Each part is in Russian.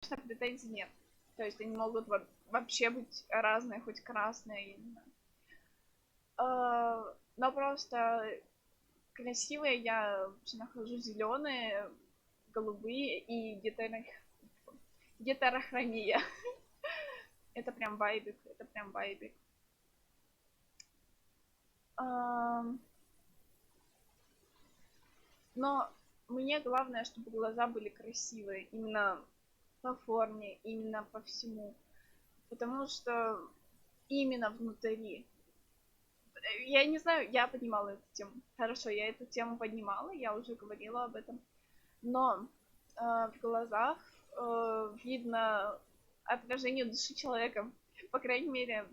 претензий нет. То есть они могут вообще быть разные, хоть красные, я не знаю. Но просто красивые я вообще нахожу зеленые, голубые и гетерохромия. Это прям вайбик, это прям вайбик. Но мне главное, чтобы глаза были красивые, именно по форме, именно по всему. Потому что именно внутри. Я не знаю, я поднимала эту тему. Хорошо, я эту тему поднимала, я уже говорила об этом. Но в глазах видно отражение души человека. По крайней мере,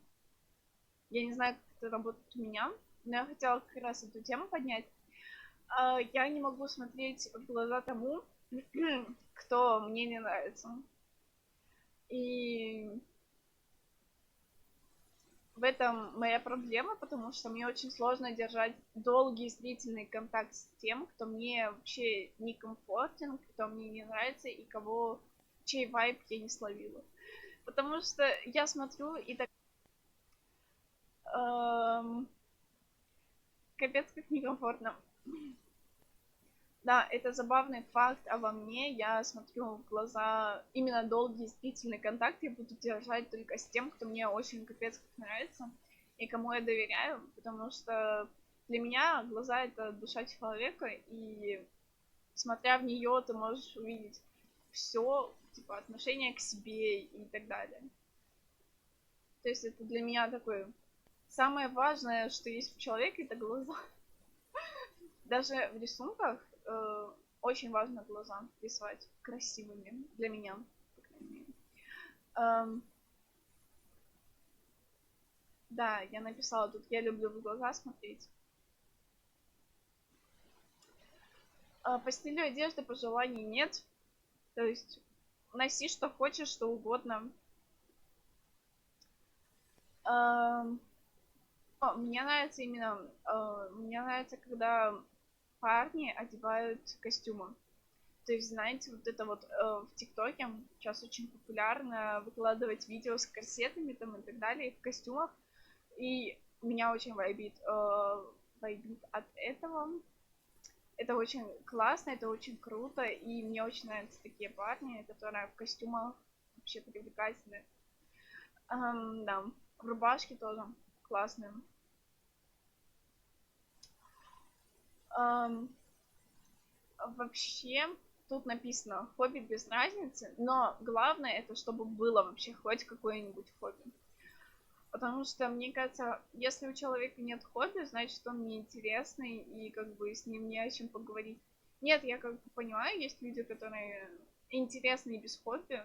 я не знаю, как это работает у меня, но я хотела как раз эту тему поднять. Я не могу смотреть в глаза тому, кто мне не нравится. И в этом моя проблема, потому что мне очень сложно держать долгий зрительный контакт с тем, кто мне вообще некомфортен, кто мне не нравится и чей вайб я не словила. Потому что я смотрю и так капец как некомфортно. Да, это забавный факт обо мне. Я смотрю в глаза, именно долгий зрительный контакт я буду держать только с тем, кто мне очень капец как нравится и кому я доверяю, потому что для меня глаза — это душа человека, и смотря в нее, ты можешь увидеть все, типа отношение к себе и так далее. То есть это для меня такое самое важное, что есть в человеке, это глаза. Даже в рисунках очень важно глаза рисовать красивыми для меня, по крайней мере. Да, я написала тут, я люблю в глаза смотреть. По стилю одежды пожеланий нет. То есть носи что хочешь, что угодно. Мне нравится именно, мне нравится, когда парни одевают костюмы. То есть, знаете, вот это вот в ТикТоке сейчас очень популярно выкладывать видео с корсетами там и так далее, в костюмах. И меня очень вайбит от этого. Это очень классно, это очень круто, и мне очень нравятся такие парни, которые в костюмах вообще привлекательны. Да, в рубашке тоже классные. Вообще, тут написано хобби без разницы, но главное это, чтобы было вообще хоть какое-нибудь хобби. Потому что, мне кажется, если у человека нет хобби, значит он неинтересный и как бы с ним не о чем поговорить. Нет, я как бы понимаю, есть люди, которые интересны и без хобби,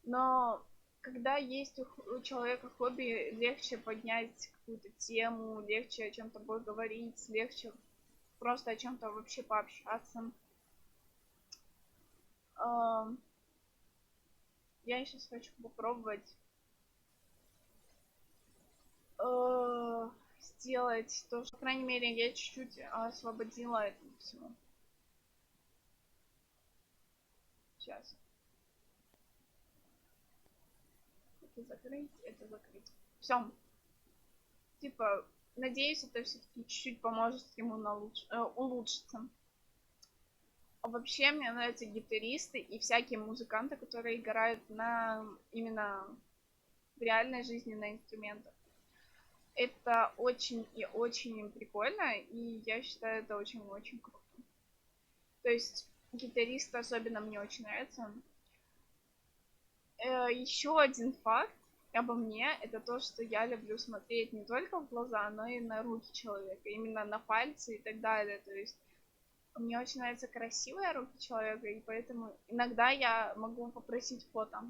но когда есть у человека хобби, легче поднять какую-то тему, легче о чем-то поговорить, легче просто о чем-то вообще пообщаться. Я сейчас хочу попробовать сделать то, что, по крайней мере, я чуть-чуть освободила это всего. Сейчас. Это закрыть, это закрыть. Все. Типа, надеюсь, это все-таки чуть-чуть поможет ему улучшиться. А вообще, мне нравятся гитаристы и всякие музыканты, которые играют именно в реальной жизни на инструментах. Это очень и очень прикольно, и я считаю, это очень-очень круто. То есть гитарист особенно мне очень нравится. Еще один факт обо мне — это то, что я люблю смотреть не только в глаза, но и на руки человека, именно на пальцы и так далее. То есть мне очень нравятся красивые руки человека, и поэтому иногда я могу попросить фото.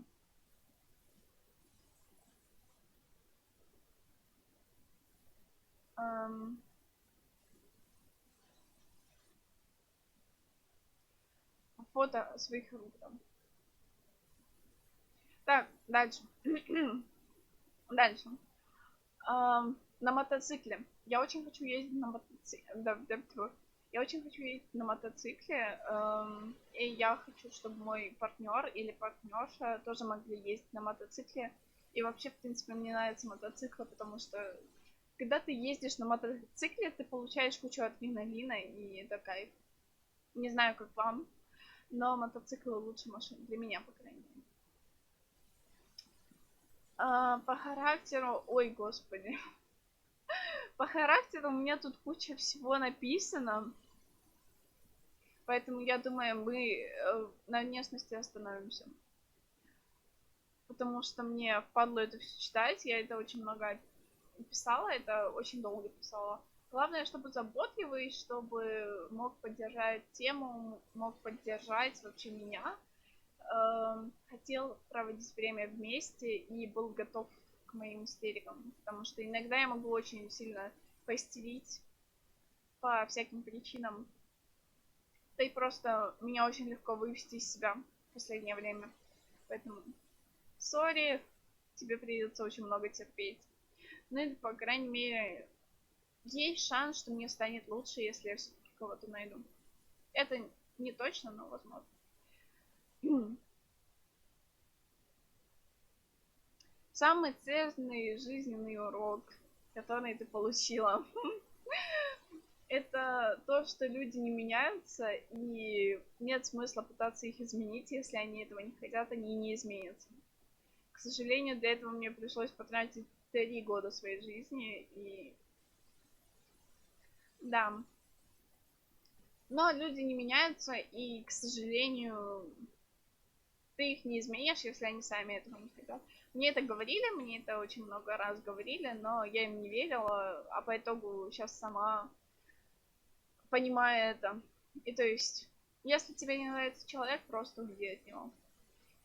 Фото своих рук там. Так, дальше. Дальше. На мотоцикле. Я очень хочу ездить на мотоцикле. Я очень хочу ездить на мотоцикле, и я хочу, чтобы мой партнер или партнерша тоже могли ездить на мотоцикле. И вообще, в принципе, мне нравятся мотоциклы, потому что когда ты ездишь на мотоцикле, ты получаешь кучу адреналина, и это кайф. Не знаю, как вам, но мотоциклы лучше машин, для меня, по крайней мере. По характеру, ой, господи. По характеру у меня тут куча всего написано. Поэтому я думаю, мы на внешности остановимся. Потому что мне впадло это все читать. Я это очень много писала, это очень долго писала. Главное, чтобы заботливый, чтобы мог поддержать тему, мог поддержать вообще меня. Хотел проводить время вместе и был готов к моим истерикам. Потому что иногда я могу очень сильно поистерить по всяким причинам. Да и просто меня очень легко вывести из себя в последнее время. Поэтому, сори, тебе придется очень много терпеть. Ну и, по крайней мере, есть шанс, что мне станет лучше, если я все-таки кого-то найду. Это не точно, но возможно. Самый ценный жизненный урок, который ты получила, это то, что люди не меняются, и нет смысла пытаться их изменить, если они этого не хотят, они не изменятся. К сожалению, для этого мне пришлось потратить 3 года своей жизни, и да. Но люди не меняются, и, к сожалению, ты их не изменишь, если они сами этого не хотят. Мне это говорили, мне это очень много раз говорили, но я им не верила, а по итогу сейчас сама понимаю это. И то есть, если тебе не нравится человек, просто уйди от него.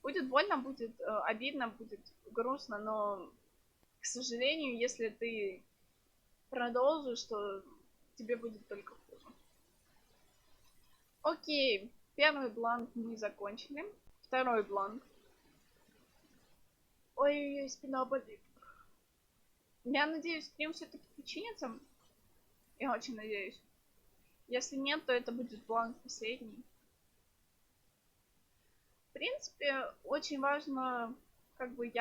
Будет больно, будет обидно, будет грустно, но, к сожалению, если ты продолжишь, то тебе будет только хуже. Окей, первый бланк мы закончили. Второй бланк. Ой-ой-ой, спина болит. Я надеюсь, стрим все-таки починится. Я очень надеюсь. Если нет, то это будет бланк последний. В принципе, очень важно, как бы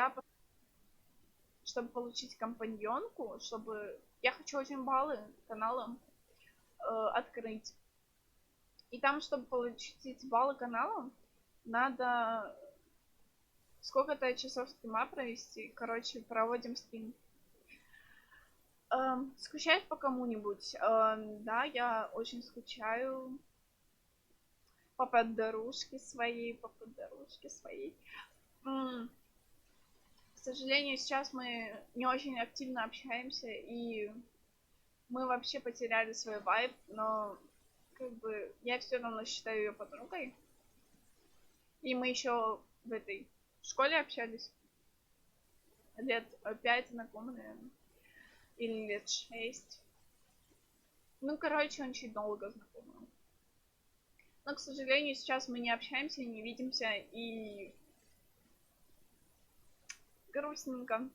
чтобы получить компаньонку, чтобы... Я хочу очень баллы канала открыть. И там, чтобы получить эти баллы канала, надо сколько-то часов стрима провести. Короче, проводим стрим. Скучаешь по кому-нибудь? Да, я очень скучаю по подружке своей, К сожалению, сейчас мы не очень активно общаемся, и мы вообще потеряли свой вайб, но как бы я все равно считаю ее подругой. И мы еще в этой школе общались. Лет 5 знакомы, наверное. Или лет 6. Ну, короче, очень долго знакомы. Но, к сожалению, сейчас мы не общаемся, не видимся, и грустненько.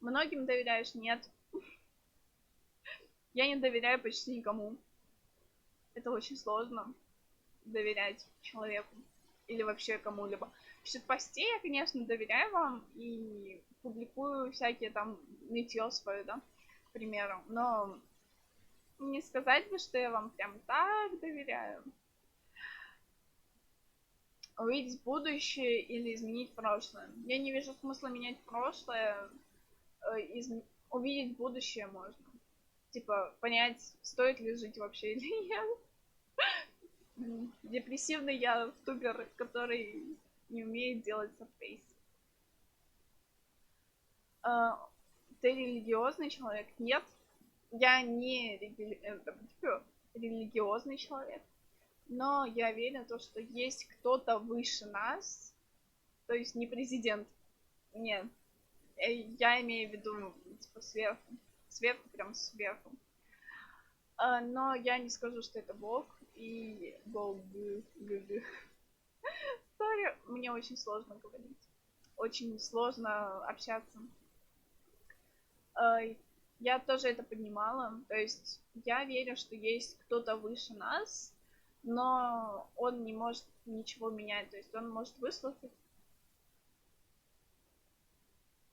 Многим доверяешь? Нет. Я не доверяю почти никому. Это очень сложно доверять человеку или вообще кому-либо. Насчет постей я, конечно, доверяю вам и публикую всякие там нытье свое, да, к примеру. Но не сказать бы, что я вам прям так доверяю. Увидеть будущее или изменить прошлое. Я не вижу смысла менять прошлое. Увидеть будущее можно. Типа, понять, стоит ли жить вообще или нет. Депрессивный я втубер, который не умеет делать сабфейс. Ты религиозный человек? Нет. Я не религиозный человек. Но я верю в то, что есть кто-то выше нас. То есть не президент. Нет. Я имею в виду, типа, сверху. Сверху, прям сверху. Но я не скажу, что это Бог. И Бог... Сори, мне очень сложно говорить. Очень сложно общаться. Я тоже это понимала. То есть я верю, что есть кто-то выше нас, но он не может ничего менять. То есть он может выслушать,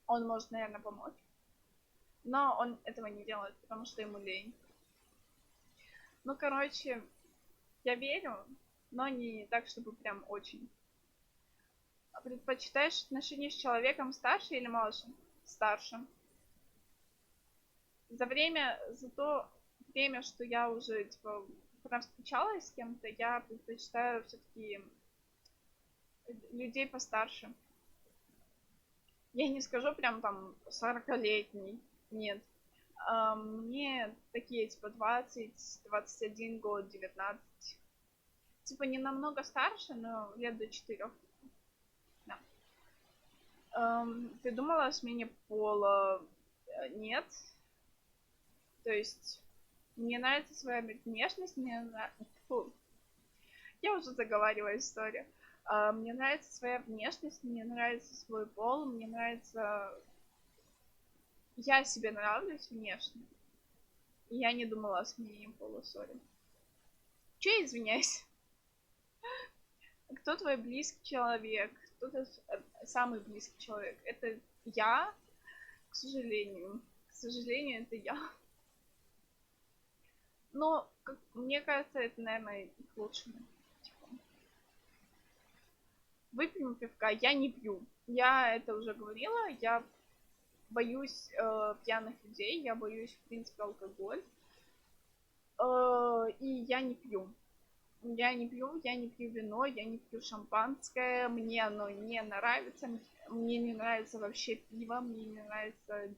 он может, наверное, помочь, но он этого не делает, потому что ему лень. Ну, короче, я верю, но не так, чтобы прям очень. А предпочитаешь отношения с человеком старше или младше? Старше. За то время, что я уже, типа, прям встречалась с кем-то, я предпочитаю все-таки людей постарше. Я не скажу прям там 40-летний, нет. Мне такие, типа, 20, 21 год, 19. Типа, не намного старше, но лет до 4. Да. Ты думала о смене пола? Нет. То есть, мне нравится своя внешность, мне нравится... Я уже заговариваю историю. Мне нравится своя внешность, мне нравится свой пол, мне нравится... Я себе нравлюсь внешне. И я не думала о смене пола, сори. Че, извиняюсь? Кто твой близкий человек? Кто твой самый близкий человек? Это я, к сожалению. К сожалению, это я. Но, как, мне кажется, это, наверное, и к лучшему. Типа, выпьем пивка. Я не пью. Я это уже говорила. Я боюсь пьяных людей. Я боюсь, в принципе, алкоголь. И я не пью. Я не пью вино, я не пью шампанское, мне оно не нравится, мне не нравится вообще пиво, мне не нравится...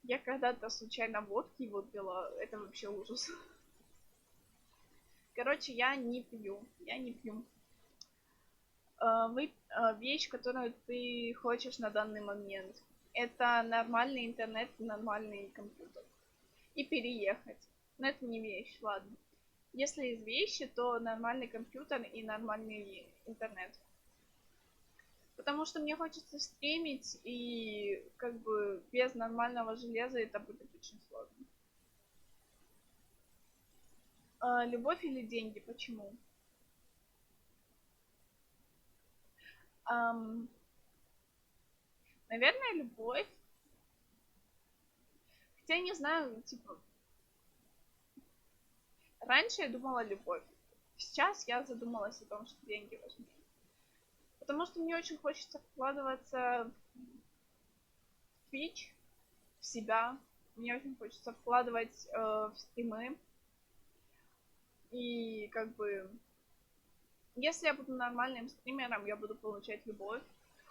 Я когда-то случайно водки выпила, это вообще ужас. Короче, я не пью. Вещь, которую ты хочешь на данный момент, это нормальный интернет, нормальный компьютер. И переехать. Но это не вещь, ладно. Если из вещи, то нормальный компьютер и нормальный интернет. Потому что мне хочется стримить, и как бы без нормального железа это будет очень сложно. Любовь или деньги? Почему? Ам, Наверное, любовь. Хотя я не знаю, типа, раньше я думала любовь. Сейчас я задумалась о том, что деньги важны. Потому что мне очень хочется вкладываться в Twitch, в себя. Мне очень хочется вкладывать в стримы. И как бы, если я буду нормальным стримером, я буду получать любовь.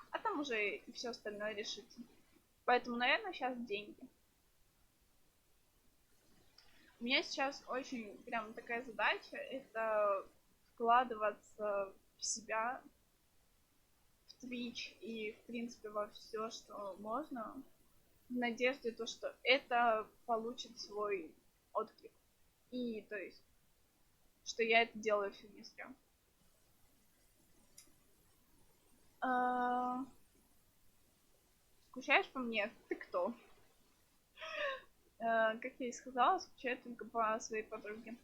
А там уже и все остальное решится. Поэтому, наверное, сейчас деньги. У меня сейчас очень прям такая задача, это вкладываться в себя, в Twitch и, в принципе, во все, что можно, в надежде, то, что это получит свой отклик. И, то есть, что я это делаю все не зря. Скучаешь по мне? Ты кто? Как я и сказала, скучаю только по своей подруге.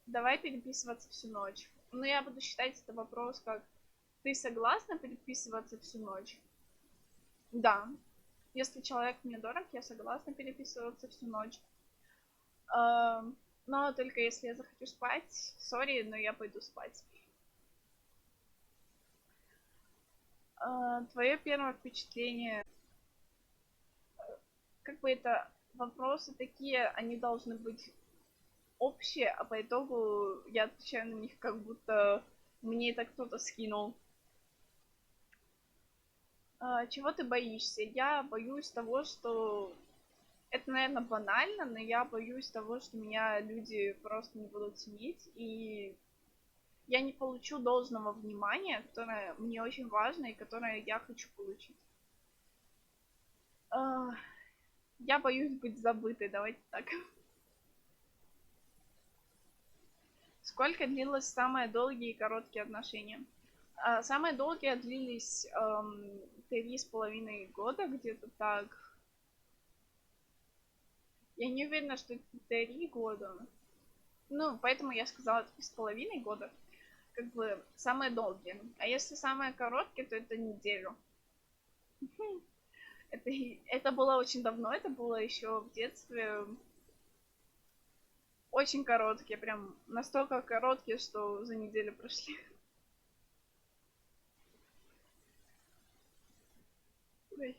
Давай переписываться всю ночь. Ну, я буду считать это вопрос как: ты согласна переписываться всю ночь? Да. Если человек мне дорог, я согласна переписываться всю ночь. Но только если я захочу спать, сори, но я пойду спать. Твое первое впечатление, как бы это вопросы такие, они должны быть общие, а по итогу я отвечаю на них, как будто мне это кто-то скинул. Чего ты боишься? Я боюсь того, что... Это, наверное, банально, но я боюсь того, что меня люди просто не будут ценить, и я не получу должного внимания, которое мне очень важно и которое я хочу получить. Я боюсь быть забытой, давайте так. Сколько длилось самые долгие и короткие отношения? Самые долгие длились 3,5 года, где-то так. Я не уверена, что это 3 года. Ну, поэтому я сказала 3,5 года. Как бы самые долгие. А если самые короткие, то это неделю. Это было очень давно, это было еще в детстве. Очень короткие, прям настолько короткие, что за неделю прошли. Ой.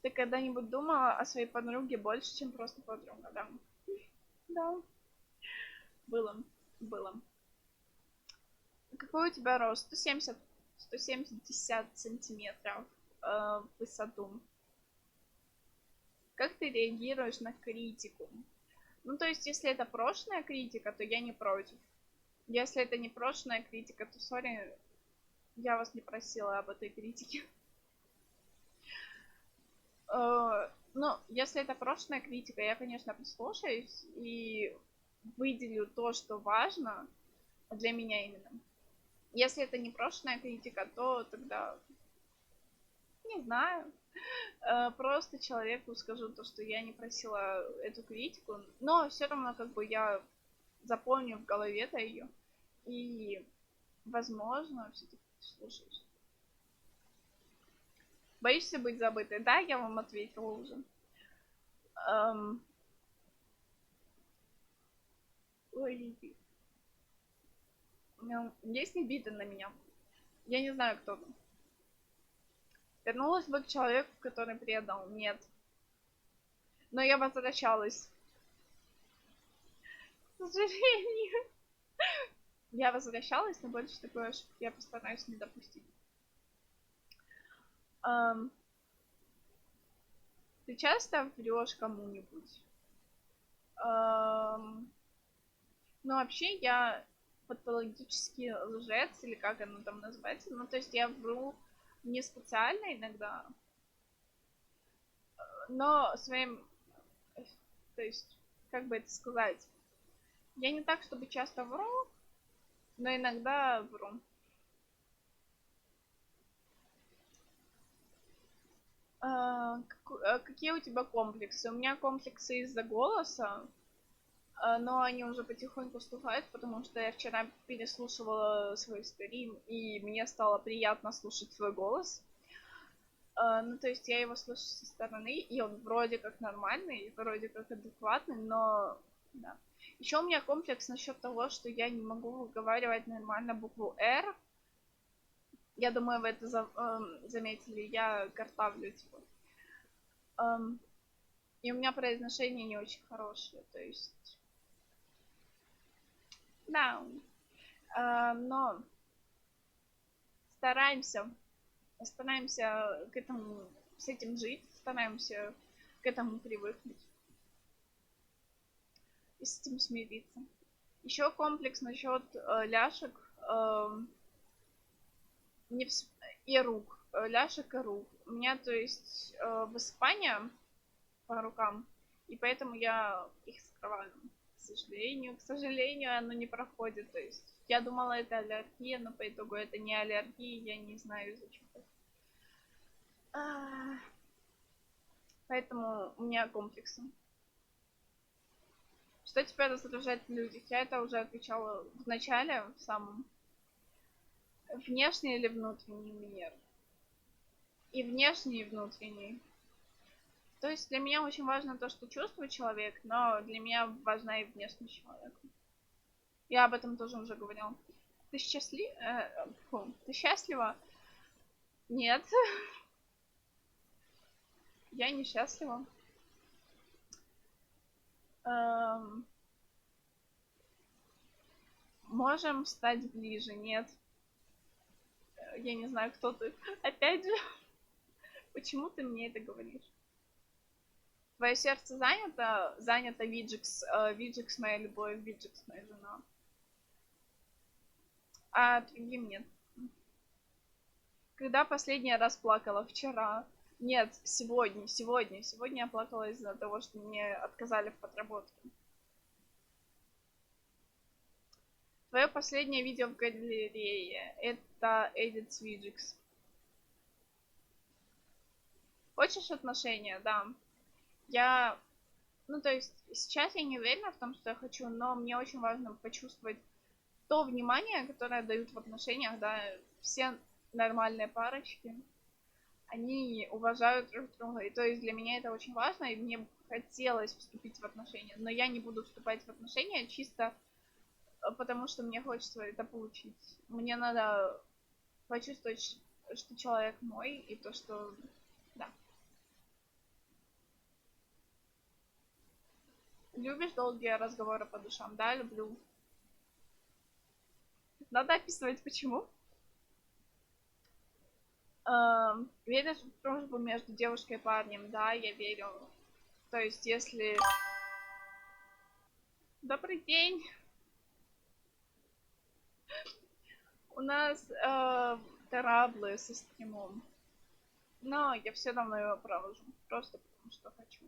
Ты когда-нибудь думала о своей подруге больше, чем просто подруга, да? Да, было, было. Какой у тебя рост? 170 сантиметров в высоту. Как ты реагируешь на критику? Ну, то есть, если это прошлая критика, то я не против. Если это не прошлая критика, то, сори, я вас не просила об этой критике. Ну, если это прошлая критика, я, конечно, прислушаюсь и выделю то, что важно для меня именно. Если это не прошлая критика, то тогда не знаю. Просто человеку скажу то, что я не просила эту критику, но все равно как бы я запомню в голове-то ее и, возможно, все-таки слушаюсь. Боишься быть забытой? Да, я вам ответила уже. Ой, есть обида на меня. Я не знаю, кто там. Вернулась бы к человеку, который предал. Нет. Но я возвращалась. К сожалению. Я возвращалась, но больше такой ошибки я постараюсь не допустить. Ты часто врешь кому-нибудь? Ну, вообще, я патологический лжец, или как оно там называется. Ну, то есть я вру не специально иногда, но своим, то есть, как бы это сказать, я не так, чтобы часто вру, но иногда вру. Какие у тебя комплексы? У меня комплексы из-за голоса, но они уже потихоньку стухают, потому что я вчера переслушивала свой стрим, и мне стало приятно слушать свой голос. Ну, то есть я его слышу со стороны, и он вроде как нормальный, вроде как адекватный, но да. Еще у меня комплекс насчет того, что я не могу выговаривать нормально букву R. Я думаю, вы это заметили. Я картавлю, типа. И у меня произношение не очень хорошее, то есть... Да, но стараемся к этому, с этим жить, стараемся к этому привыкнуть и с этим смириться. Еще комплекс насчет ляшек не вс... и рук. Ляшек и рук. У меня, то есть, высыпание по рукам, и поэтому я их скрываю. К сожалению, оно не проходит. То есть, я думала, это аллергия, но по итогу это не аллергия, я не знаю из-за чего. Поэтому у меня комплексы. Что тебя раздражает в людях? Я это уже отвечала в начале, в самом. Внешний или внутренний мир? И внешний, и внутренний. То есть для меня очень важно то, что чувствует человек, но для меня важна и внешность человека. Я об этом тоже уже говорила. Ты ты счастлива? Нет, я не счастлива. Можем стать ближе? Нет. Я не знаю, кто ты. Опять же, почему ты мне это говоришь? Твое сердце занято? Занято Виджикс. Виджикс моя любовь, Виджикс моя жена. А другим нет. Когда последний раз плакала? Вчера. Нет, сегодня. Сегодня я плакала из-за того, что мне отказали в подработке. Твое последнее видео в галерее. Это Edit Widgets. Хочешь отношения? Да. Ну, то есть, сейчас я не уверена в том, что я хочу, но мне очень важно почувствовать то внимание, которое дают в отношениях, да, все нормальные парочки, они уважают друг друга, и то есть для меня это очень важно, и мне хотелось вступить в отношения, но я не буду вступать в отношения чисто потому, что мне хочется это получить. Мне надо почувствовать, что человек мой, и то, что, да. Любишь долгие разговоры по душам? Да, люблю. Надо описывать, почему. Веришь в дружбу между девушкой и парнем? Да, я верю. То есть, если... Добрый день. У нас траблы со стримом. Но я все равно его провожу. Просто потому, что хочу.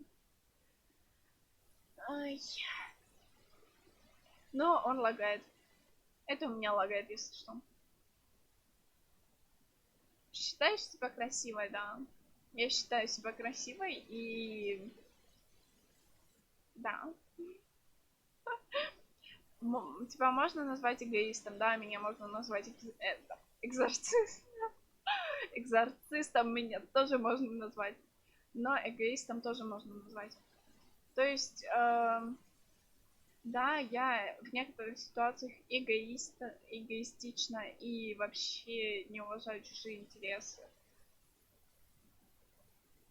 Ай. Но он лагает. Это у меня лагает, если что. Считаешь себя красивой, да. Я считаю себя красивой и... Да. Тебя можно назвать эгоистом, да, меня можно назвать экзорцистом. Экзорцистом меня тоже можно назвать. Но эгоистом тоже можно назвать. То есть, да, я в некоторых ситуациях эгоистична и вообще не уважаю чужие интересы.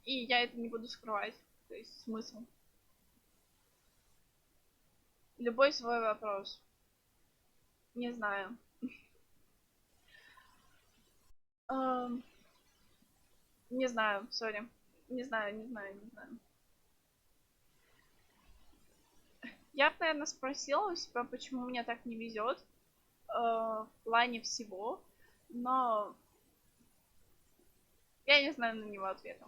И я это не буду скрывать. То есть смысл. Любой свой вопрос. Не знаю. Не знаю, сори. Не знаю, не знаю, не знаю. Я бы, наверное, спросила у себя, почему мне так не везет в плане всего, но я не знаю на него ответа.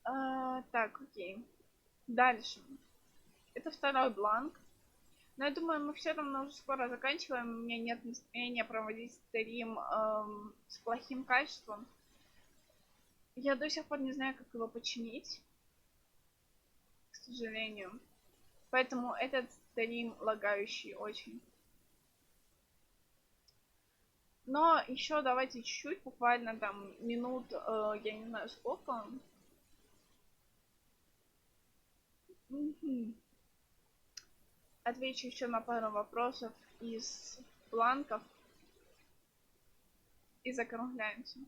Так, окей. Дальше. Это второй бланк. Но я думаю, мы все равно уже скоро заканчиваем. У меня нет настроения проводить стрим с плохим качеством. Я до сих пор не знаю, как его починить, к сожалению. Поэтому этот стрим лагающий очень. Но еще давайте чуть-чуть, буквально там минут, я не знаю сколько. Отвечу еще на пару вопросов из бланков и закругляемся.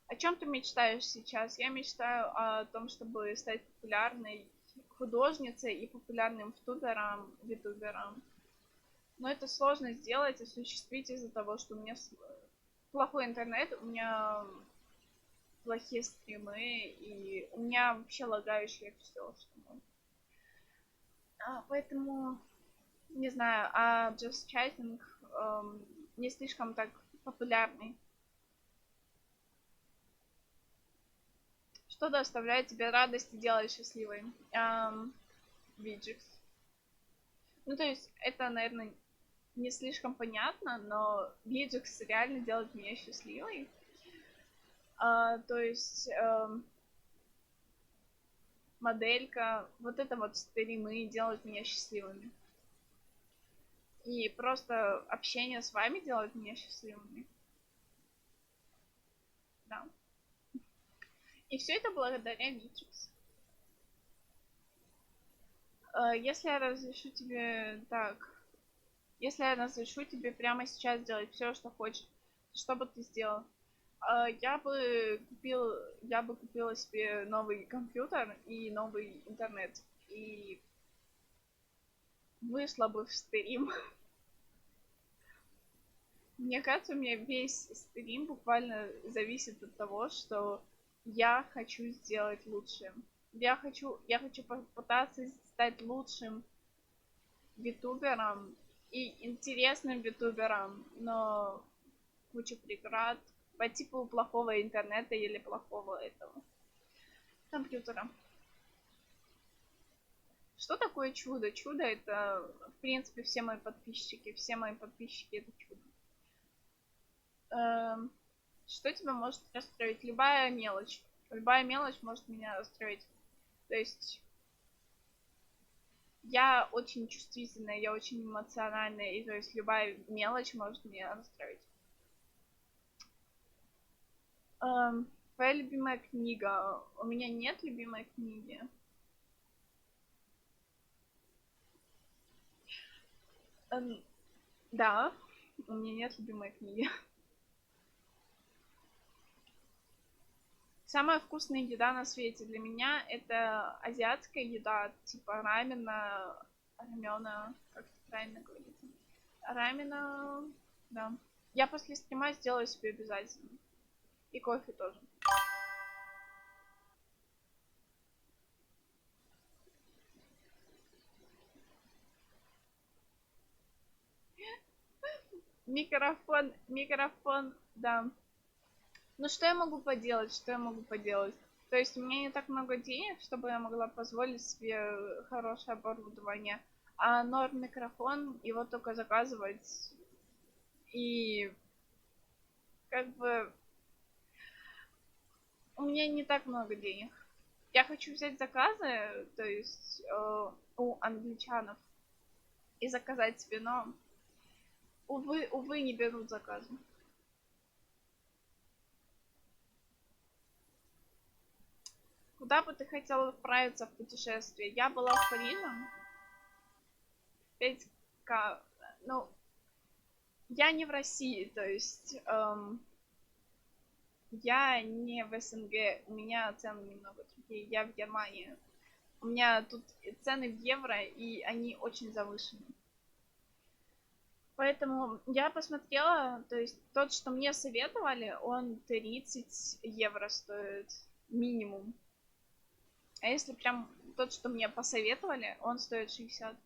О чем ты мечтаешь сейчас? Я мечтаю о том, чтобы стать популярной художницей и популярным витубером. Но это сложно сделать, осуществить из-за того, что у меня плохой интернет, у меня плохие стримы, и у меня вообще лагающее все, что поэтому, не знаю, а Just Chatting не слишком так популярный. Что доставляет тебе радость и делает счастливой? Виджикс. Ну, то есть, это, наверное, не слишком понятно, но Виджикс реально делает меня счастливой. То есть, моделька, вот это вот стримы делают меня счастливыми. И просто общение с вами делает меня счастливыми. Да. И все это благодаря Виджикс. Если я разрешу тебе так, если я разрешу тебе прямо сейчас делать все, что хочешь, что бы ты сделал? Я бы купила себе новый компьютер и новый интернет. И вышла бы в стрим. Мне кажется, у меня весь стрим буквально зависит от того, что я хочу сделать лучше. Я хочу попытаться стать лучшим витубером и интересным витубером, но куча преград по типу плохого интернета или плохого этого компьютера. Что такое чудо? Чудо это, в принципе, все мои подписчики. Все мои подписчики это чудо. Что тебя может расстроить? Любая мелочь. Любая мелочь может меня расстроить. То есть я очень чувствительная, я очень эмоциональная, и то есть любая мелочь может меня расстроить. Твоя любимая книга? У меня нет любимой книги. Да, у меня нет любимой книги. Самая вкусная еда на свете для меня это азиатская еда, типа рамена, рамена, как это правильно говорится? Рамена, да. Я после стрима сделаю себе обязательно. И кофе тоже. Микрофон, да. Ну что я могу поделать, что я могу поделать? То есть у меня не так много денег, чтобы я могла позволить себе хорошее оборудование. А норм микрофон, его только заказывать. И как бы у меня не так много денег. Я хочу взять заказы, то есть у англичанов и заказать себе, но увы, не берут заказы. Куда бы ты хотела отправиться в путешествие? Я была в Париже. 5К. Ну, я не в России, то есть я не в СНГ, у меня цены немного другие, я в Германии. У меня тут цены в евро, и они очень завышены. Поэтому я посмотрела, то есть тот, что мне советовали, он 30 евро стоит минимум. А если прям тот, что мне посоветовали, он стоит 60.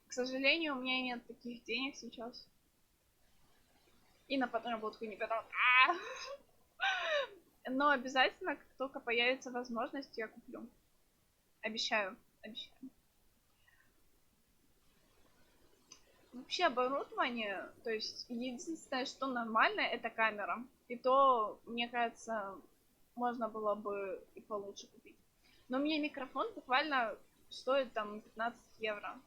К сожалению, у меня нет таких денег сейчас. И на подработку не беру. Но обязательно, как только появится возможность, я куплю. Обещаю, обещаю. Вообще оборудование, то есть единственное, что нормально, это камера. И то, мне кажется, можно было бы и получше купить. Но у меня микрофон буквально стоит там 15 евро.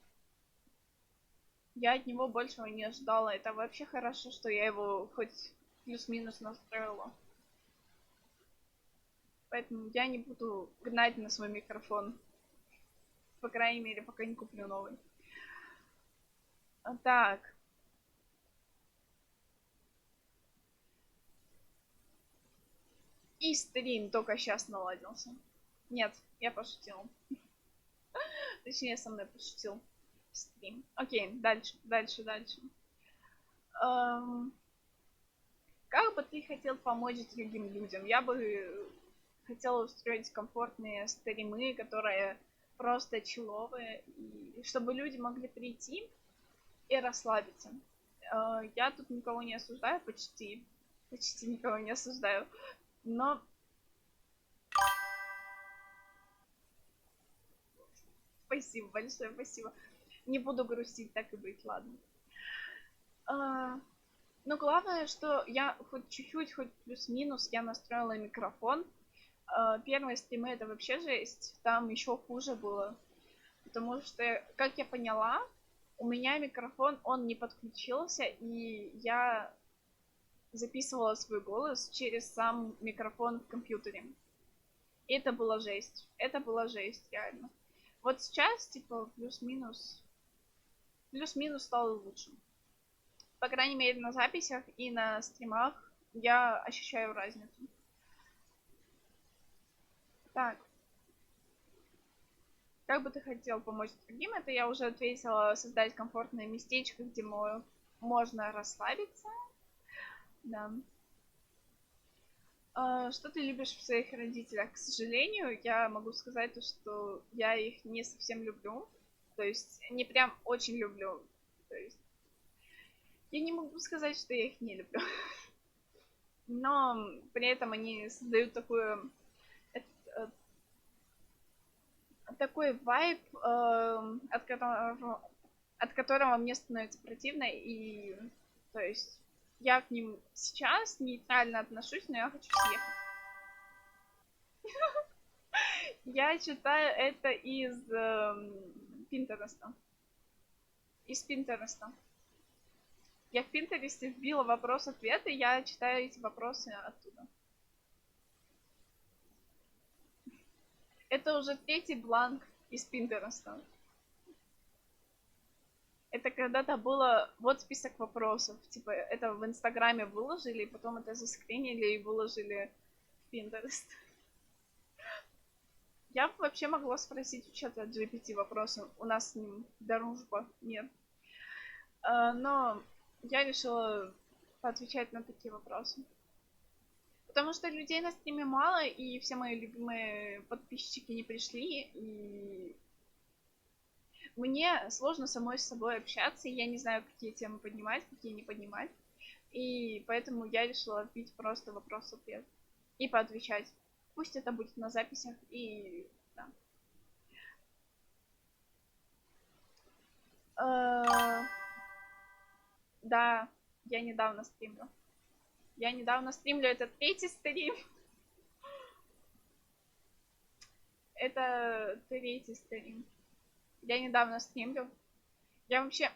Я от него большего не ожидала. Это вообще хорошо, что я его хоть плюс-минус настроила. Поэтому я не буду гнать на свой микрофон. По крайней мере, пока не куплю новый. Так. И стрим только сейчас наладился. Нет, я пошутил. Точнее, со мной пошутил стрим. Окей, дальше. Как бы ты хотел помочь другим людям? Я бы хотела устроить комфортные стримы, которые просто человые, и чтобы люди могли прийти и расслабиться. Я тут никого не осуждаю, почти никого не осуждаю, но спасибо большое, спасибо. Не буду грустить, так и быть, ладно. Но главное, что я хоть чуть-чуть, хоть плюс-минус, я настроила микрофон. Первые стримы это вообще жесть, там еще хуже было. Потому что, как я поняла, у меня микрофон, он не подключился, и я записывала свой голос через сам микрофон в компьютере. И это была жесть. Это была жесть, реально. Вот сейчас, типа, плюс-минус стало лучше. По крайней мере, на записях и на стримах я ощущаю разницу. Так. Как бы ты хотел помочь другим? Это я уже ответила. Создать комфортное местечко, где можно расслабиться. Да. Что ты любишь в своих родителях? К сожалению, я могу сказать, что я их не совсем люблю. То есть, не прям очень люблю. То есть, я не могу сказать, что я их не люблю. Но при этом они создают такую такой вайб, от которого мне становится противно, и, то есть, я к ним сейчас нейтрально отношусь, но я хочу съехать. Я читаю это из Пинтереста. Из Пинтереста. Я в Пинтересте вбила вопрос-ответ, и я читаю эти вопросы оттуда. Это уже третий бланк из Пинтереста. Это когда-то было вот список вопросов. Типа, это в Инстаграме выложили, и потом это заскринили и выложили в Pinterest. Я бы вообще могла спросить у чата GPT вопросы. У нас с ним дружба нет. Но я решила поотвечать на такие вопросы. Потому что людей на стриме мало, и все мои любимые подписчики не пришли, и мне сложно самой с собой общаться, и я не знаю, какие темы поднимать, какие не поднимать. И поэтому я решила пить просто вопрос-ответ и поотвечать. Пусть это будет на записях, и да. Да, я недавно стримлю. Это третий стрим. Это третий стрим. Я недавно стримлю. Я вообще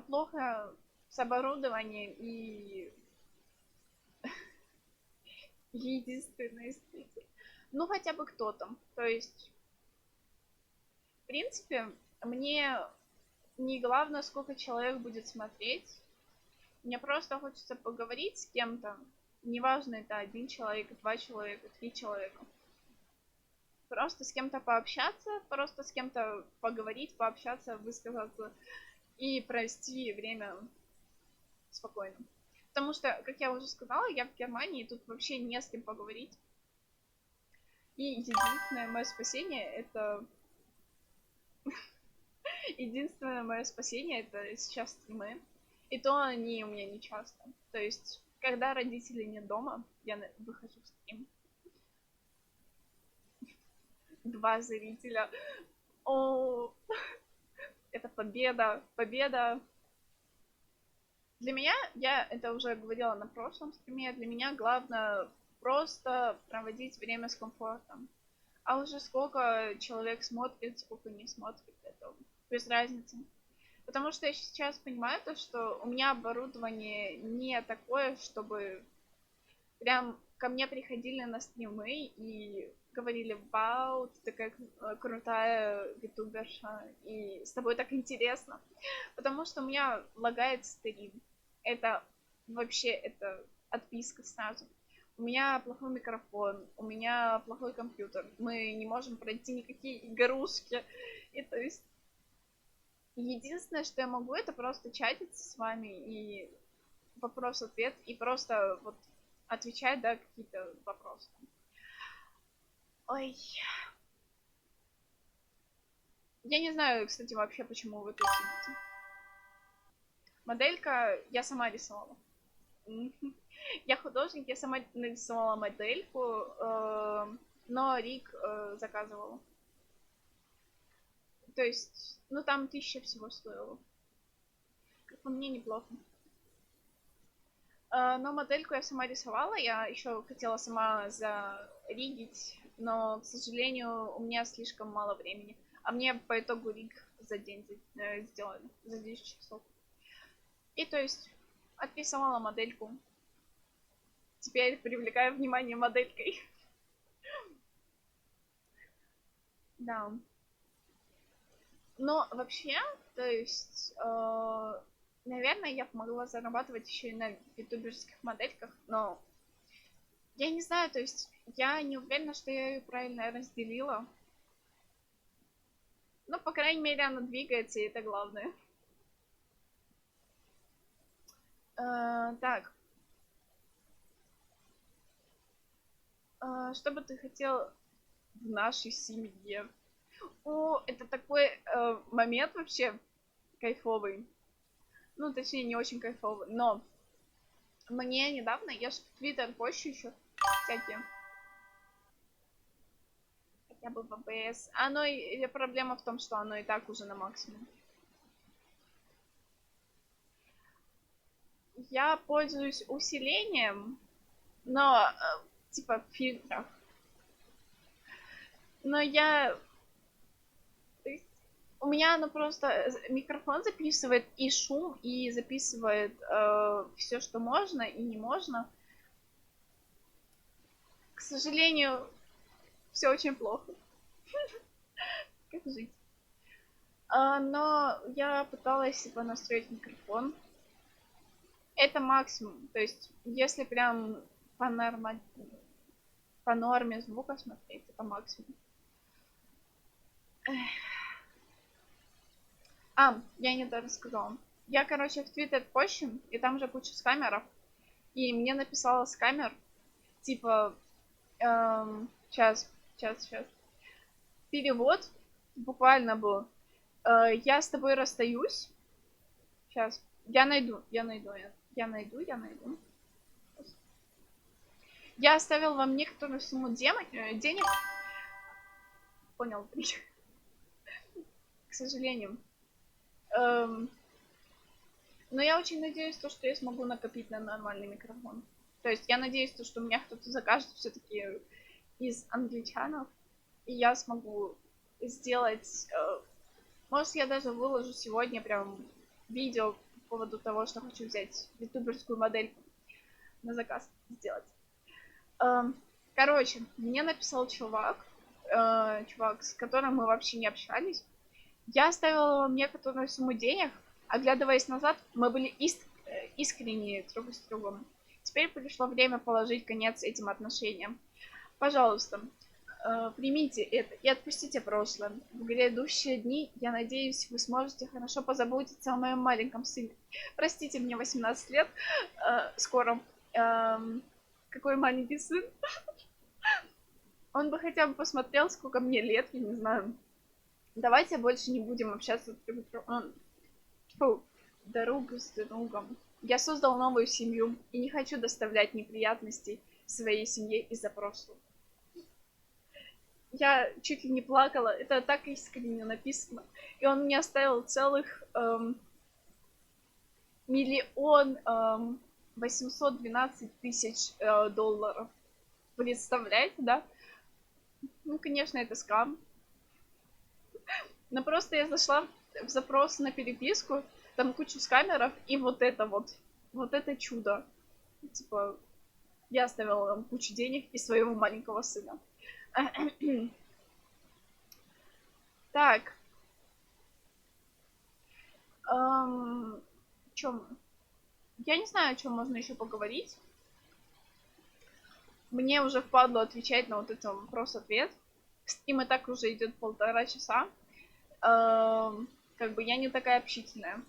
плохо с оборудованием и единственный зритель. Ну, хотя бы кто там. То есть, в принципе, мне не главное, сколько человек будет смотреть. Мне просто хочется поговорить с кем-то. Неважно, это один человек, два человека, три человека. Просто с кем-то пообщаться, просто с кем-то поговорить, пообщаться, высказаться и провести время спокойно. Потому что, как я уже сказала, я в Германии, тут вообще не с кем поговорить. И единственное мое спасение это... Единственное мое спасение это сейчас стримы. И то они у меня не часто. То есть, когда родители нет дома, я выхожу в стрим. 2 зрителя. О, это победа, победа. Для меня, я это уже говорила на прошлом стриме, для меня главное просто проводить время с комфортом. А уже сколько человек смотрит, сколько не смотрит, это без разницы. Потому что я сейчас понимаю то, что у меня оборудование не такое, чтобы прям ко мне приходили на стримы и говорили: вау, ты такая крутая ютуберша, и с тобой так интересно. Потому что у меня лагает стрим. Это вообще, это отписка сразу. У меня плохой микрофон, у меня плохой компьютер. Мы не можем пройти никакие игрушки. И то есть единственное, что я могу, это просто чатиться с вами и вопрос-ответ, и просто вот отвечать, да, какие-то вопросы. Ой. Я не знаю, кстати, вообще, почему вы тут сидите. Моделька я сама рисовала. Я художник, я сама нарисовала модельку, но Рик заказывала. То есть, ну там 1000 всего стоило. Как по мне, неплохо. Но модельку я сама рисовала, я еще хотела сама заригить, но, к сожалению, у меня слишком мало времени. А мне по итогу риг за день сделали, за 10 часов. И то есть отрисовала модельку. Теперь привлекаю внимание моделькой. Да. Но вообще, то есть, наверное, я могла зарабатывать еще и на ютуберских модельках, но я не знаю, то есть я не уверена, что я ее правильно разделила. Ну, по крайней мере, она двигается, и это главное. Так. Что бы ты хотел в нашей семье? О, это такой момент вообще кайфовый. Ну, точнее, не очень кайфовый, но мне недавно, я же в Твиттер пощу еще всякие. Я бы в АБС. Оно и проблема в том, что оно и так уже на максимум. Я пользуюсь усилением, но типа в фильтрах. Но я... У меня оно просто... Микрофон записывает и шум, и записывает все, что можно и не можно. К сожалению, все очень плохо. Как жить? Но я пыталась типа настроить микрофон. Это максимум. То есть, если прям по норме звука смотреть, это максимум. Я не то рассказала. Я, короче, в Твиттер пощу, и там же куча скамеров. И мне написала скамер, типа, сейчас. Перевод буквально был. Я с тобой расстаюсь. Сейчас. Я найду. Я оставил вам некоторую сумму денег. Понял. К сожалению. Но я очень надеюсь, что я смогу накопить на нормальный микрофон. То есть я надеюсь, что меня кто-то закажет все-таки из англичанов. И я смогу сделать... Может, я даже выложу сегодня прям видео по поводу того, что хочу взять ютуберскую модель на заказ сделать. Короче, мне написал чувак, с которым мы вообще не общались. Я оставила вам некоторую сумму денег. Оглядываясь назад, мы были искренние друг с другом. Теперь пришло время положить конец этим отношениям. Пожалуйста, примите это и отпустите прошлое. В грядущие дни, я надеюсь, вы сможете хорошо позаботиться о моем маленьком сыне. Простите, мне 18 лет. Скоро. Какой маленький сын. Он бы хотя бы посмотрел, сколько мне лет, я не знаю. Давайте больше не будем общаться друг с другом. Я создал новую семью и не хочу доставлять неприятностей своей семье из-за прошлого. Я чуть ли не плакала, это так искренне написано. И он мне оставил целых миллион 812 тысяч долларов. Представляете, да? Ну, конечно, это скам. Но просто я зашла в запрос на переписку, там кучу скамеров, и вот это чудо. Типа, я оставила вам кучу денег и своего маленького сына. Так. Чем? Я не знаю, о чем можно еще поговорить. Мне уже впадло отвечать на вот этот вопрос-ответ. Стрим и так уже идет 1,5 часа. Как бы я не такая общительная.